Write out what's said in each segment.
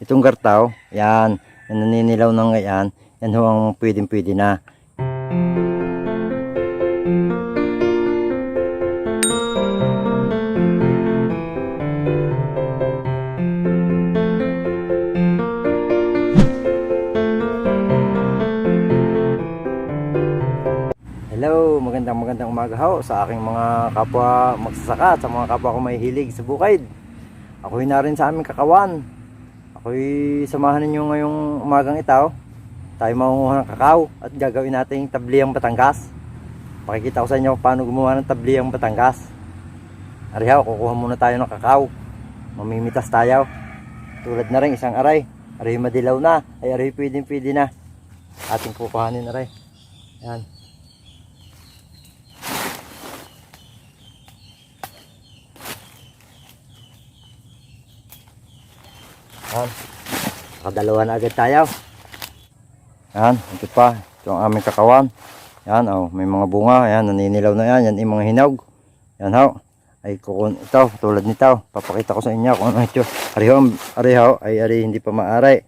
Itong gartaw, yan, yan naninilaw ng ganyan, yan ho ang pwedeng-pwede na. Hello, magandang umaga ho sa aking mga kapwa magsasaka at sa mga kapwa ko may hilig sa bukid. Ako'y na rin sa aming kakawan. Ako'y samahan ninyo ngayong umagang ito. Tayo mangunguha ng kakao at gagawin nating tabliang Batangas. Pakikita ko sa inyo paano gumawa ng tabliang Batangas. Arihaw, kukuha muna tayo ng kakao. Mamimitas tayo. Tulad na rin isang aray. Aray madilaw na. Ay aray pwede na. Ating kukuhanin aray. Yan. Yan. Nakadalawa na agad tayo. Yan. Ito pa. Ito ang aming kakawan. Yan. Oh, may mga bunga. Yan. Naninilaw na yan. Yan yung mga hinog. Yan ho. Ay kukun. Ito. Tulad nito. Papakita ko sa inyo kung ano ito. Ariho. Ay hindi pa maaray.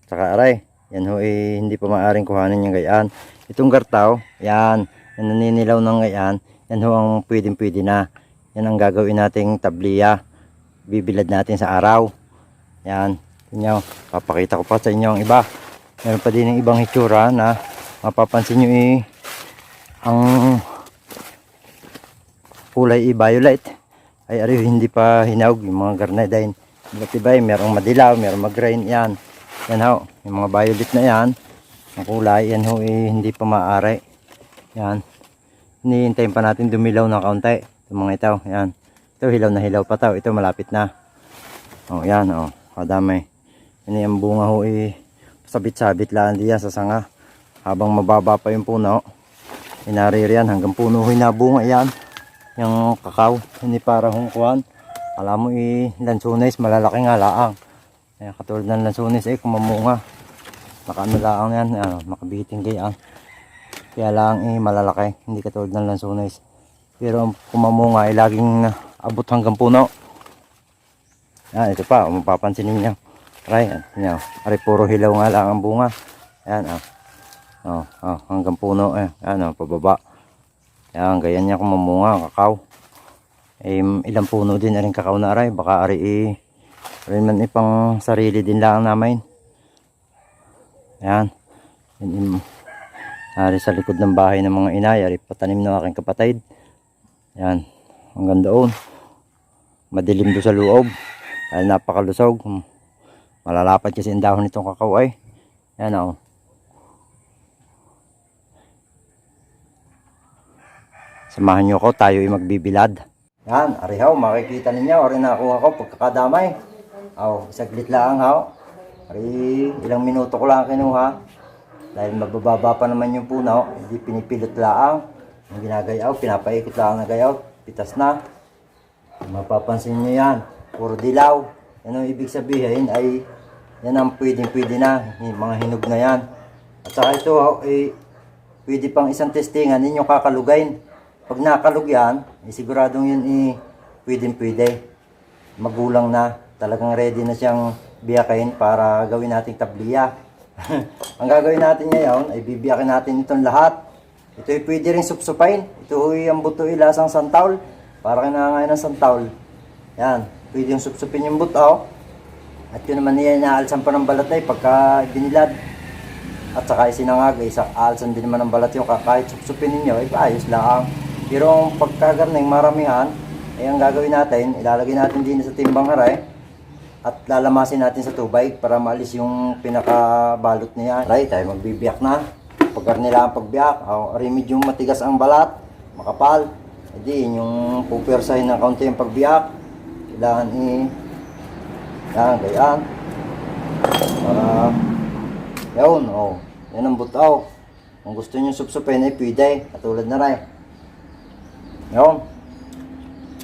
Saka aray. Yan ho. Hindi pa maaring kuhanin yung gayaan. Itong gartaw. Yan. Yan naninilaw ng gayaan. Yan ho ang pwedeng-pwede na. Yan ang gagawin nating tabliya. Bibilad natin sa araw. Yan. Inyo, papakita ko pa sa inyo ang iba. Meron pa din ng ibang hitsura na mapapansin nyo ang kulay violet ay ariyo hindi pa hinog. Yung mga garnadine iba't iba, merong madilaw, merong mag-green. Yan ho, yung mga violet na yan ang kulay, yan ho hindi pa maaari. Yan, hinihintayin pa natin dumilaw ng kaunti itong mga ito. Yan, ito hilaw na hilaw pa to, ito malapit na. Yan kadamay. Ini ang bunga ho sabit-sabit lang diyan sa sanga. Habang mababa pa yung puno, inaririyan hanggang puno ho nabunga yan. Yung kakao, hindi para hungkuan. Alam mo lansunis, malalaking halaang. Kaya katulad ng lansunis kumamunga. Makaano lang yan, makabiting gayaan. Kaya lang malalaki, hindi katulad ng lansunis. Pero kumamunga laging abot hanggang puno. Yan, ito pa, mapapansin niyo. Aray, yan. Aray, puro hilaw nga lang ang bunga. Yan, hanggang puno, yan, pababa. Yan, ganyan niya kumamunga, kakao. Ilang puno din aring kakao na aray. Baka aray, aray man ipang sarili din lang namin. Yan. Aray sa likod ng bahay ng mga inay, aray patanim ng aking kapatid. Yan, hanggang doon. Madilim doon sa loob. Dahil napakalusog. Malalapad kasi ang dahon nitong kakao ay. Yan Samahan nyo ko, tayo magbibilad. Yan, arihaw, makikita ninyo. Ari nakuha ko pagkakadamay. Isaglit lang Ari, ilang minuto ko lang kinuha. Dahil mabababa pa naman yung puno, hindi pinipilot lang. Yung ginagayaw, pinapaikot lang na gayaw. Pitas na. Mapapansin nyo yan. Puro dilaw. Yan ang ibig sabihin ay yan ang pwede na. Mga hinog na yan. At saka ito pwede pang isang testingan ninyong kakalugain. Pag nakalug yan, siguradong yun pwede. Magulang na. Talagang ready na siyang biyakain para gawin nating tabliya. Ang gagawin natin ngayon ay bibiyakin natin itong lahat. Ito pwede rin supsupain. Ito ang buto lasang santaul. Para kinangain ng santaul. Yan. Pwede yung supsupin yung buto. At yun naman inaalsan pa ng balat pagka binilad. At saka isinangag, aalsan din naman ng balat yung kahit supsupin ninyo, ayos lang. Pero pagkagarning maramihan, ang gagawin natin, ilalagay natin din sa timbang haray. At lalamasin natin sa tubig para maalis yung pinakabalot niya. Aray, tayo magbibiyak na. Pagkarnila ang pagbiyak, medyo matigas ang balat, makapal. Hindi, yung pupersahin ng kaunti yung pagbiyak. Kailangan yan, gayaan. Para, yan ang butaw. Kung gusto nyo supsupin pwede. Katulad na rin. Yan.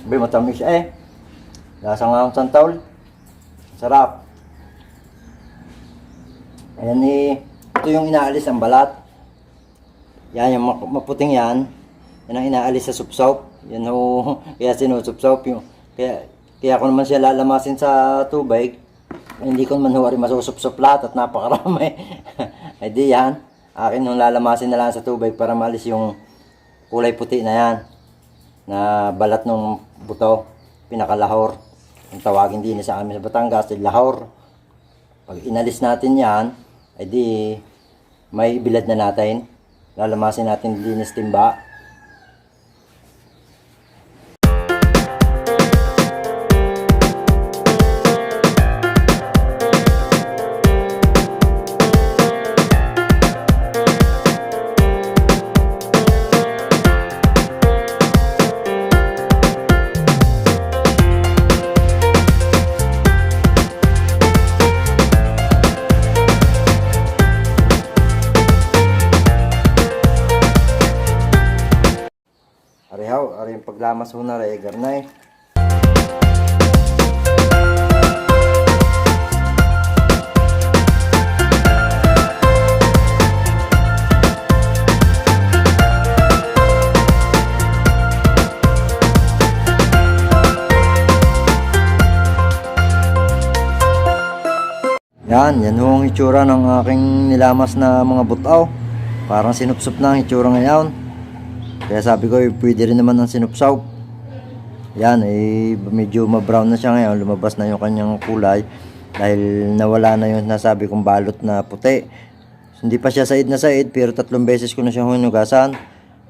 Matamis lasa nga ang santaul. Sarap. Ayan ito yung inaalis ang balat. Yan, yung maputing yan. Yan ang inaalis sa supsop. Yan kaya sinusupsop yung, kaya ko naman siya lalamasin sa tubig Hindi ko man huwari masusupsup lahat at napakarami. Ay di yan. Akin nung lalamasin na lang sa tubig para maalis yung kulay puti na yan. Na balat ng buto. Pinakalahor. Ang tawagin din sa amin sa Batangas, lahor. Pag inalis natin yan, ay di may bilad na natin. Lalamasin natin din sa timba. Arihaw, ari yung paglamas ho na rin, garnay. Yan ho ang itsura ng aking nilamas na mga butaw. Parang sinupsup na ang itsura ngayon. Kaya sabi ko, pwede rin naman ang sinupsaw. Yan, medyo ma-brown na siya ngayon. Lumabas na yung kanyang kulay. Dahil nawala na yung nasabi kong balot na puti. Hindi pa siya said na said, pero 3 beses ko na siya hunugasan.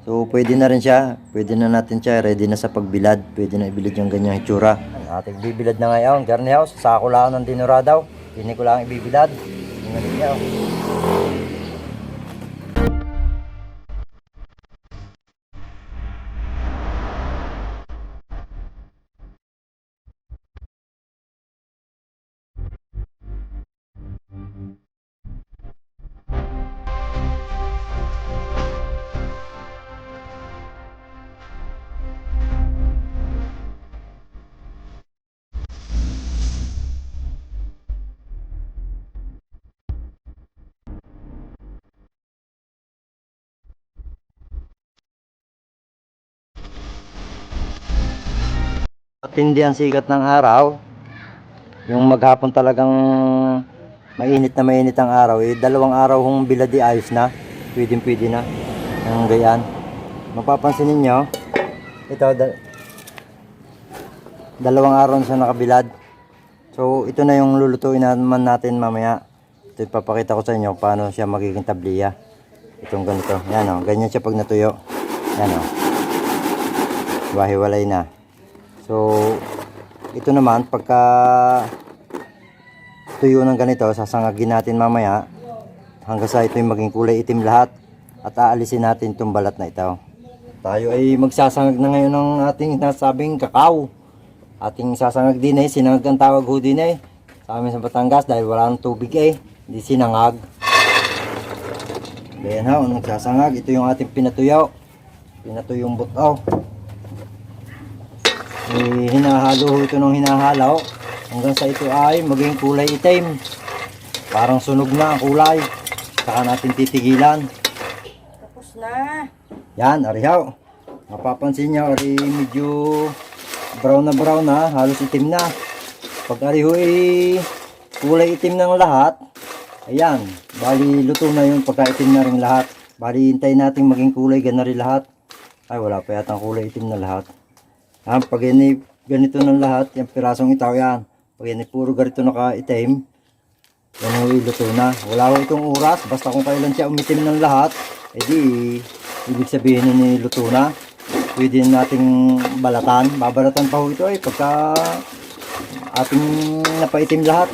So, pwede na rin siya. Pwede na natin siya. Ready na sa pagbilad. Pwede na ibilad yung ganyang itsura. Ating bibilad na ngayon. Garni house, sako lang ng dinuradaw. Hindi ko lang ibibilad. Tingnan niyo. Matindi ang sikat ng araw. Yung maghapon talagang mainit ang araw. 2 araw hong bilad ayos na. Pwede na. Ang gayan. Mapapansin ninyo, ito, 2 araw na siya nakabilad. So, ito na yung lulutuin naman natin mamaya. Ito ipapakita ko sa inyo paano siya magiging tabliya. Itong ganito. Yan o. Ganyan siya pag natuyo. Yan o. Wahiwalay na. So, ito naman, pagka tuyo ng ganito, sasangagin natin mamaya hanggang sa ito yung maging kulay itim lahat at aalisin natin itong balat na ito. Tayo ay magsasangag na ngayon ng ating nasabing kakao. Ating sasangag din sinangag ang tawag ho din sa amin sa Batangas dahil wala ng tubig hindi sinangag. Ayan ha, nagsasangag. Ito yung ating pinatuyaw. Pinatuyong butaw. Hinahalo ito ng hinahalaw hanggang sa ito ay maging kulay itim. Parang sunog na ang kulay. Saka natin titigilan. Tapos na. Yan, arihaw. Mapapansin nyo, medyo brown na, halos itim na. Pag ariho kulay itim ng lahat, ayan, bali luto na yun pagka itim na rin lahat. Bali hintay natin maging kulay gana rin lahat. Ay, wala pa yata ang kulay itim na lahat. Pag yan ganito ng lahat, yung pirasong itaw yan. Pag yan puro ganito naka-itim, yan ang iluto na. Wala ko itong oras, basta kung kailan siya umitim ng lahat, edi ibig sabihin nun luto na. Pwede nating balatan. Babalatan pa ho ito pagka ating napaitim lahat.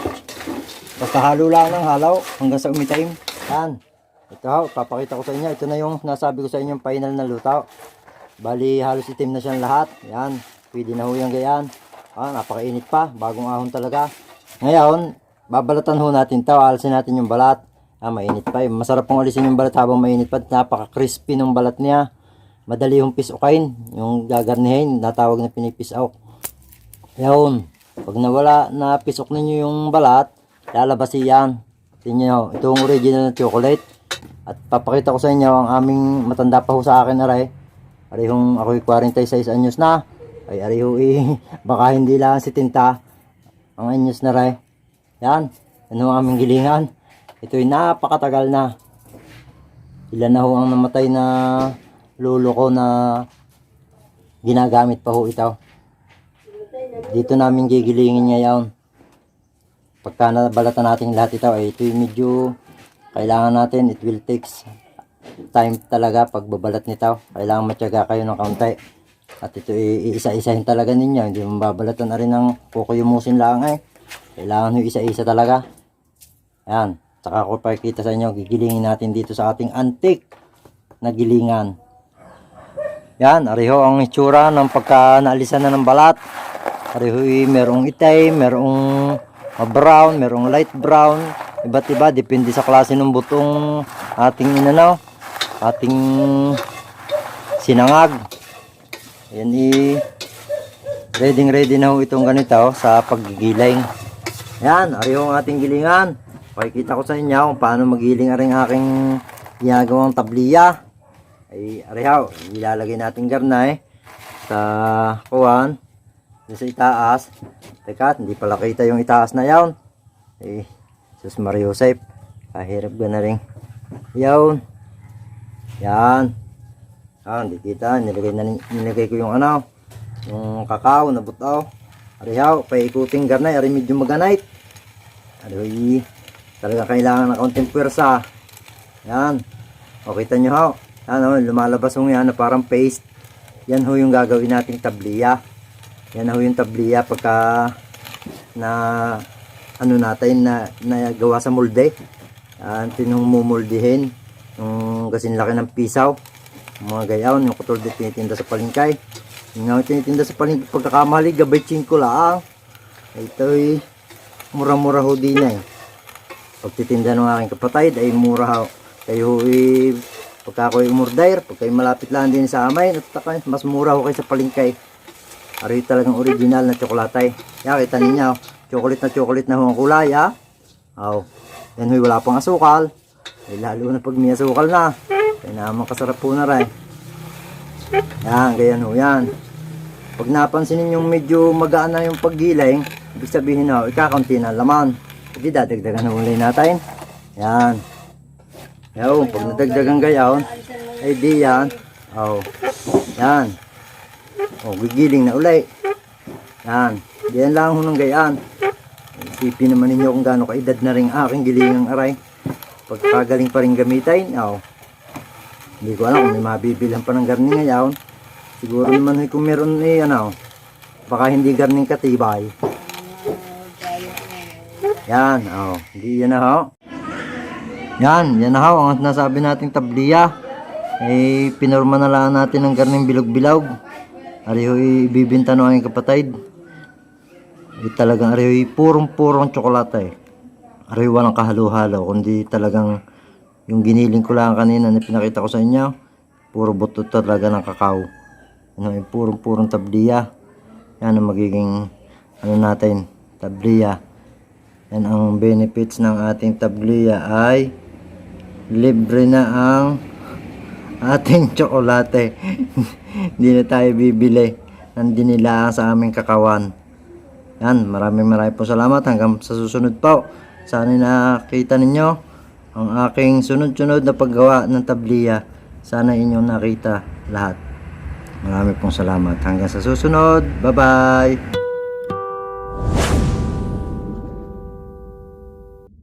Basta halo lang ng halaw hanggang sa umitim. Yan. Ito ho, papakita ko sa inyo. Ito na yung nasabi ko sa inyo, final na luto. Bali halos itim na siyang lahat. Yan, pwede na ho yung gayan. Napakainit pa, bagong ahon talaga. Ngayon, babalatan ho natin ito. Alisin natin yung balat. Mainit pa. Masarap pong alisin yung balat habang mainit pa. Napaka-crispy ng balat niya. Madali yung pisukain. Yung gagarnihin, natawag na pinipisaw. Ngayon, pag nawala na pisok ninyo yung balat, lalabas yan. Tingnan nyo, itong original na chocolate. At papakita ko sa inyo ang aming matanda pa ho sa akin aray. Arihong ako'y 46 anyos na. Ay ariho baka hindi lang si tinta ang anyos na ray. Yan. Ano ang aming gilingan. Ito'y napakatagal na. Ilan na ho ang namatay na lolo ko na ginagamit pa ho ito. Dito namin gigilingin niya yan. Pagka nabalatan natin lahat ito, ay ito'y medyo kailangan natin, it will take time talaga pagbabalat nito. Kailangan matyaga kayo ng kaunti. At ito iisa-isahin talaga ninyo. Hindi mo babalatan na rin ng kukuyumusin lang eh. Kailangan nyo isa-isa talaga. Ayan. Saka ko pakikita sa inyo, gigilingin natin dito sa ating antique na gilingan. Yan, ariho ang itsura ng pagka naalisan na ng balat. Ariho merong itay, merong brown, merong light brown. Iba't iba, depende sa klase ng butong ating inanaw, ating sinangag. Yan ready na ho itong ganito sa paggigiling. Yan, ariho ang ating gilingan. Pakikita ko sa inyo kung paano magiling aring aking ginagawang tabliya. Ay, arihaw, ilalagay natin garnay sa kuwan, sa itaas. Teka, hindi pala kita yung itaas na yawn. Ay, sus Mariusep, kahirap ka na rin. Yawn. Yan. Hindi kita, nilagay ko yung ano, yung kakao na butaw. Arihaw, paikuting garnay, ari medyo maganait. Arihaw, talaga kailangan ng kaunting pwersa. Yan. O, kita nyo ho. Yan, lumalabas ho yan na parang paste. Yan ho yung gagawin nating tabliya. Yan ho yung tabliya pagka na ano natin na gawa sa molde. Tinong mumuldihin. Yung kasing laki ng pisaw. Mga gayaw, yung katulad tinitinda sa palengke. Yung nga tinitinda sa palengke pagkakamali, gabay 5 lang. Ito'y mura-mura ho din eh. Pagtitinda ng aking kapatid ay mura ho. Kayo pagka ako'y umorder, pagka malapit lang din sa amay, mas mura ho kayo sa palengke. Ari talagang original na tsokolate. Yan, kita ninyo, chocolate na ho ang kulay ha. Yan ho, wala pang asukal. Ay, lalo na pag may asukal na. Kaya naman kasarap po na rin. Yan, ganyan ho yan. Pag napansin ninyong medyo magaan na yung paggiling, ibig sabihin ho, ikakaunti na laman. Hindi dadagdagan na ulit natin. Yan. Yan, pag nadagdagan gayaon, ay di yan. Yan. Gigiling na ulit. Yan. Diyan lang ho ng gayaan. Isipin naman ninyo kung gaano kaedad na rin aking gilingang aray. Pagkagaling pa rin gamitin, hindi ko alam kung may mabibilang pa ng garning ngayon. Siguro naman kung meron baka hindi garning katibay. Yan, hindi yan na ho. Yan na ho, ang nasabi nating tabliya. Pinorma na lang natin ng garning bilog-bilog. Ariho ibibinta ng aking kapatid. Talagang ariho purong tsokolate. Ariho walang kahalo-halo, kundi talagang yung giniling ko lang kanina na pinakita ko sa inyo. Puro buto talaga ng kakao. Purong tabliya. Yan ang magiging natin, tabliya. Yan ang benefits ng ating tabliya ay libre na ang ating tsokolate. Hindi na tayo bibili ng dinilaan sa aming kakawan. Yan, maraming po salamat. Hanggang sa susunod po. Sana nakita ninyo ang aking sunod-sunod na paggawa ng tabliya. Sana inyong nakita lahat. Maraming salamat. Hanggang sa susunod. Bye-bye!